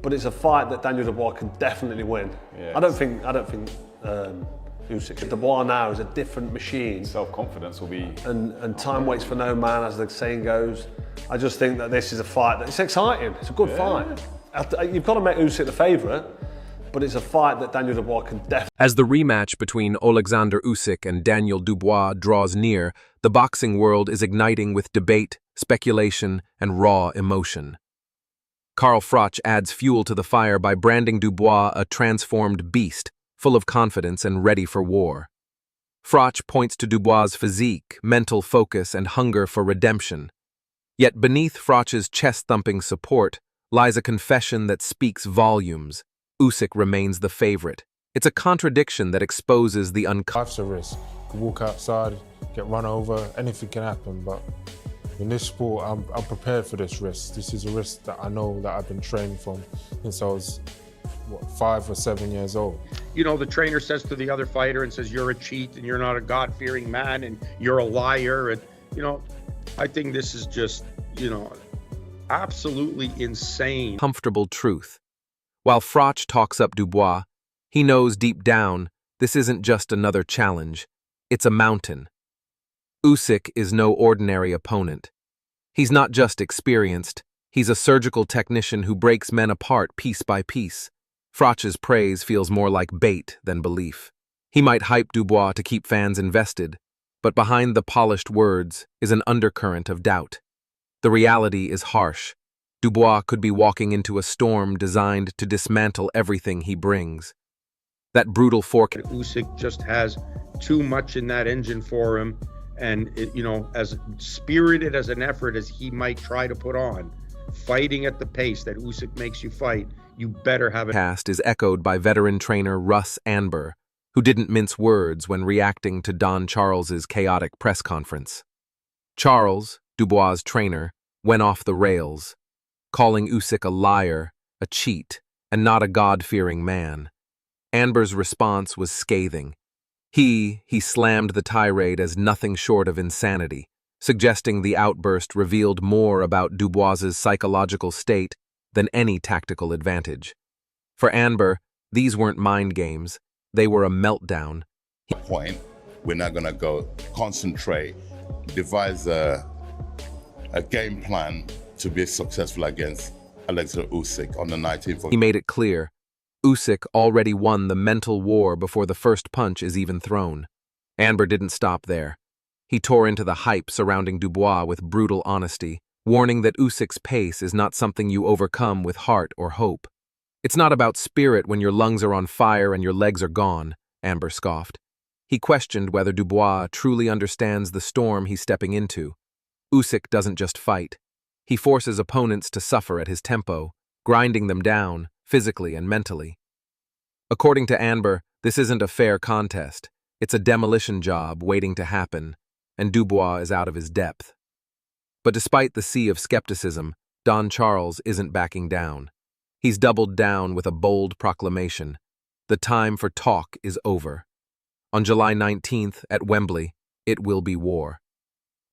but it's a fight that Daniel Dubois can definitely win. Yes. I don't think Usyk. Dubois now is a different machine. Self-confidence will be... And time waits for no man, as the saying goes. I just think that this is a fight it's exciting. It's a good fight. You've got to make Usyk the favourite, but it's a fight that Daniel Dubois can definitely... As the rematch between Oleksandr Usyk and Daniel Dubois draws near, the boxing world is igniting with debate, speculation, and raw emotion. Carl Froch adds fuel to the fire by branding Dubois a transformed beast, full of confidence and ready for war. Froch points to Dubois' physique, mental focus, and hunger for redemption. Yet beneath Froch's chest-thumping support lies a confession that speaks volumes. Usyk remains the favorite. It's a contradiction that exposes the Life's a risk. You can walk outside, get run over, anything can happen, but in this sport, I'm prepared for this risk. This is a risk that I know that I've been trained from since I was, 5 or 7 years old. You know, the trainer says to the other fighter and says, you're a cheat and you're not a God-fearing man and you're a liar. And, I think this is just, absolutely insane. Comfortable truth. While Froch talks up Dubois, he knows deep down this isn't just another challenge, it's a mountain. Usyk is no ordinary opponent. He's not just experienced, he's a surgical technician who breaks men apart piece by piece. Froch's praise feels more like bait than belief. He might hype Dubois to keep fans invested, but behind the polished words is an undercurrent of doubt. The reality is harsh. Dubois could be walking into a storm designed to dismantle everything he brings. That brutal Usyk just has too much in that engine for him, and as spirited as an effort as he might try to put on, fighting at the pace that Usyk makes you fight, you better have it. Cast is echoed by veteran trainer Russ Anber, who didn't mince words when reacting to Don Charles's chaotic press conference. Charles, Dubois' trainer, went off the rails, calling Usyk a liar, a cheat, and not a God-fearing man. Anber's response was scathing. He slammed the tirade as nothing short of insanity, suggesting the outburst revealed more about Dubois' psychological state than any tactical advantage. For Anber, these weren't mind games, they were a meltdown. Point, we're not going to go concentrate, devise a game plan to be successful against Oleksandr Usyk on the 19th of... He made it clear, Usyk already won the mental war before the first punch is even thrown. Anber didn't stop there. He tore into the hype surrounding Dubois with brutal honesty, warning that Usyk's pace is not something you overcome with heart or hope. It's not about spirit when your lungs are on fire and your legs are gone, Anber scoffed. He questioned whether Dubois truly understands the storm he's stepping into. Usyk doesn't just fight. He forces opponents to suffer at his tempo, grinding them down, physically and mentally. According to Anber, this isn't a fair contest. It's a demolition job waiting to happen, and Dubois is out of his depth. But despite the sea of skepticism, Don Charles isn't backing down. He's doubled down with a bold proclamation. The time for talk is over. On July 19th at Wembley, it will be war.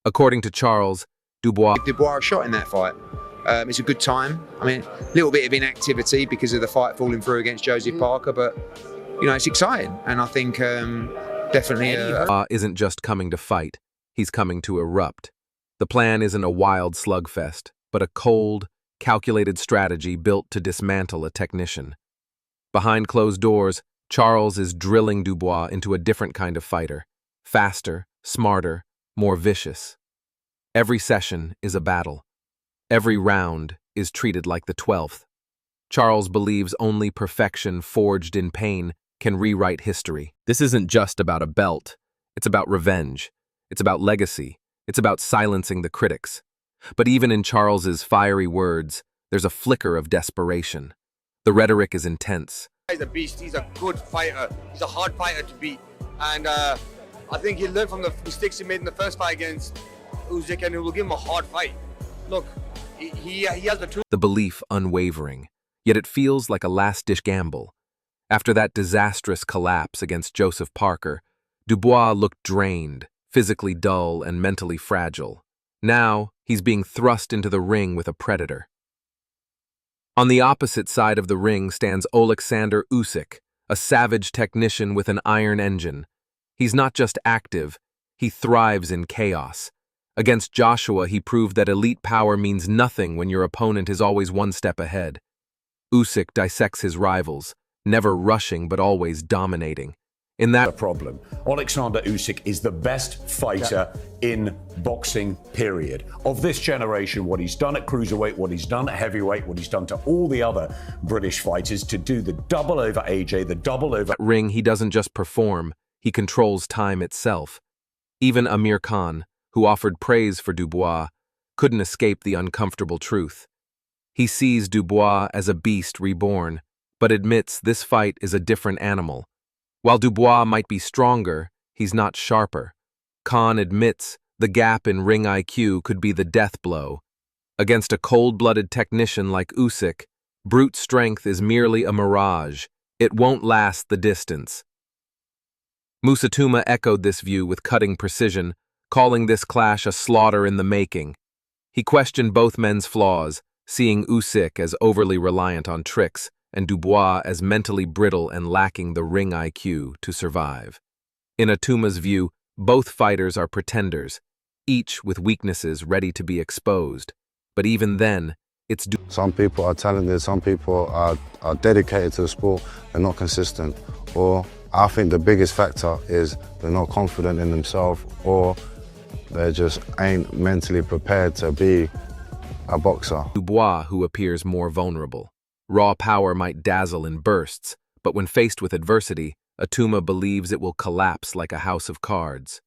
According to Charles, Dubois shot in that fight. It's a good time. I mean, a little bit of inactivity because of the fight falling through against Joseph Parker, but, it's exciting. And I think definitely... Dubois isn't just coming to fight, he's coming to erupt. The plan isn't a wild slugfest, but a cold, calculated strategy built to dismantle a technician. Behind closed doors, Charles is drilling Dubois into a different kind of fighter. Faster, smarter, more vicious. Every session is a battle. Every round is treated like the 12th. Charles believes only perfection forged in pain can rewrite history. This isn't just about a belt. It's about revenge. It's about legacy. It's about silencing the critics. But even in Charles's fiery words, there's a flicker of desperation. The rhetoric is intense. He's a beast. He's a good fighter. He's a hard fighter to beat. And I think he'll learn from the mistakes he made in the first fight against Usyk, and it will give him a hard fight. Look, he has the truth. The belief unwavering, yet it feels like a last-ditch gamble. After that disastrous collapse against Joseph Parker, Dubois looked drained, physically dull and mentally fragile. Now, he's being thrust into the ring with a predator. On the opposite side of the ring stands Oleksandr Usyk, a savage technician with an iron engine. He's not just active, he thrives in chaos. Against Joshua, he proved that elite power means nothing when your opponent is always one step ahead. Usyk dissects his rivals, never rushing but always dominating. In that problem, Oleksandr Usyk is the best fighter in boxing, period. Of this generation, what he's done at cruiserweight, what he's done at heavyweight, what he's done to all the other British fighters, to do the double over AJ, the double over... ring, he doesn't just perform, he controls time itself. Even Amir Khan, who offered praise for Dubois, couldn't escape the uncomfortable truth. He sees Dubois as a beast reborn, but admits this fight is a different animal. While Dubois might be stronger, he's not sharper. Khan admits the gap in ring IQ could be the death blow. Against a cold-blooded technician like Usyk, brute strength is merely a mirage. It won't last the distance. Musatuma echoed this view with cutting precision, calling this clash a slaughter in the making. He questioned both men's flaws, seeing Usyk as overly reliant on tricks, and Dubois as mentally brittle and lacking the ring IQ to survive. In Atuma's view, both fighters are pretenders, each with weaknesses ready to be exposed. But even then, it's some people are talented, some people are dedicated to the sport, they're not consistent. Or I think the biggest factor is they're not confident in themselves, or they just ain't mentally prepared to be a boxer. Dubois, who appears more vulnerable. Raw power might dazzle in bursts, but when faced with adversity, Atuma believes it will collapse like a house of cards.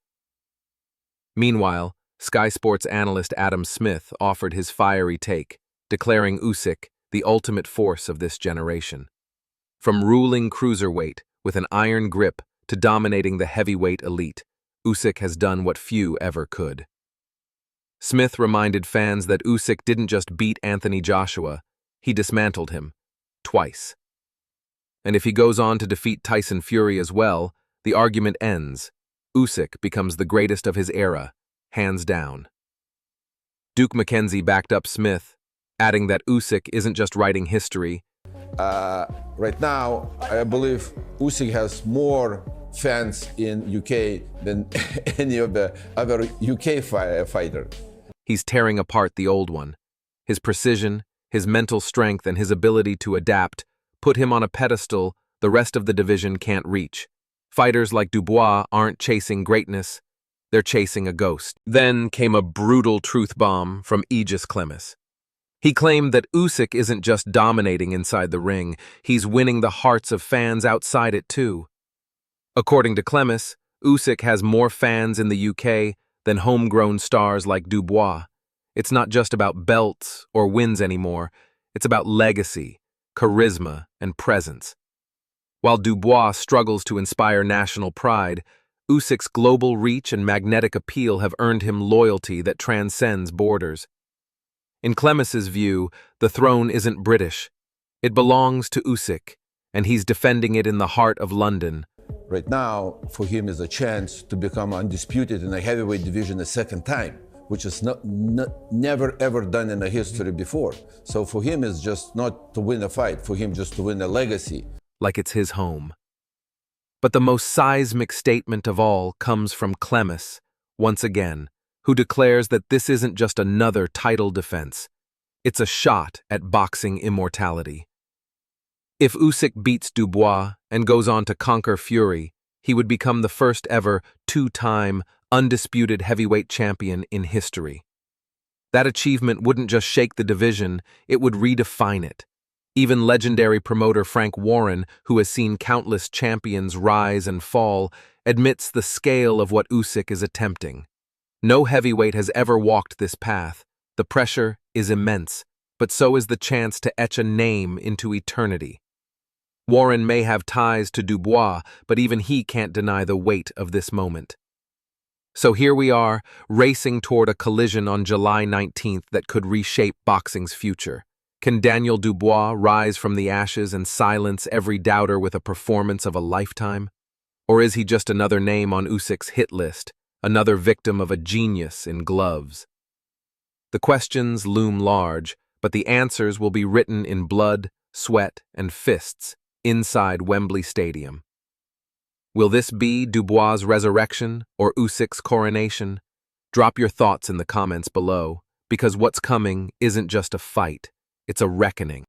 Meanwhile, Sky Sports analyst Adam Smith offered his fiery take, declaring Usyk the ultimate force of this generation. From ruling cruiserweight with an iron grip to dominating the heavyweight elite, Usyk has done what few ever could. Smith reminded fans that Usyk didn't just beat Anthony Joshua, he dismantled him, twice. And if he goes on to defeat Tyson Fury as well, the argument ends. Usyk becomes the greatest of his era, hands down. Duke McKenzie backed up Smith, adding that Usyk isn't just writing history. Right now, I believe Usyk has more fans in UK than any of the other UK fighter. He's tearing apart the old one. His precision, his mental strength, and his ability to adapt put him on a pedestal the rest of the division can't reach. Fighters like Dubois aren't chasing greatness, they're chasing a ghost. Then came a brutal truth bomb from Aegis Clemis. He claimed that Usyk isn't just dominating inside the ring, he's winning the hearts of fans outside it too. According to Clemis, Usyk has more fans in the UK than homegrown stars like Dubois. It's not just about belts or wins anymore, it's about legacy, charisma, and presence. While Dubois struggles to inspire national pride, Usyk's global reach and magnetic appeal have earned him loyalty that transcends borders. In Clemis's view, the throne isn't British. It belongs to Usyk, and he's defending it in the heart of London. Right now, for him is a chance to become undisputed in the heavyweight division a second time, which is never ever done in the history before. So for him, it's just not to win a fight, for him just to win a legacy. Like it's his home. But the most seismic statement of all comes from Clemis, once again, who declares that this isn't just another title defense. It's a shot at boxing immortality. If Usyk beats Dubois and goes on to conquer Fury, he would become the first ever two-time undisputed heavyweight champion in history. That achievement wouldn't just shake the division, it would redefine it. Even legendary promoter Frank Warren, who has seen countless champions rise and fall, admits the scale of what Usyk is attempting. No heavyweight has ever walked this path. The pressure is immense, but so is the chance to etch a name into eternity. Warren may have ties to Dubois, but even he can't deny the weight of this moment. So here we are, racing toward a collision on July 19th that could reshape boxing's future. Can Daniel Dubois rise from the ashes and silence every doubter with a performance of a lifetime? Or is he just another name on Usyk's hit list, another victim of a genius in gloves? The questions loom large, but the answers will be written in blood, sweat, and fists inside Wembley Stadium. Will this be Dubois' resurrection or Usyk's coronation? Drop your thoughts in the comments below, because what's coming isn't just a fight, it's a reckoning.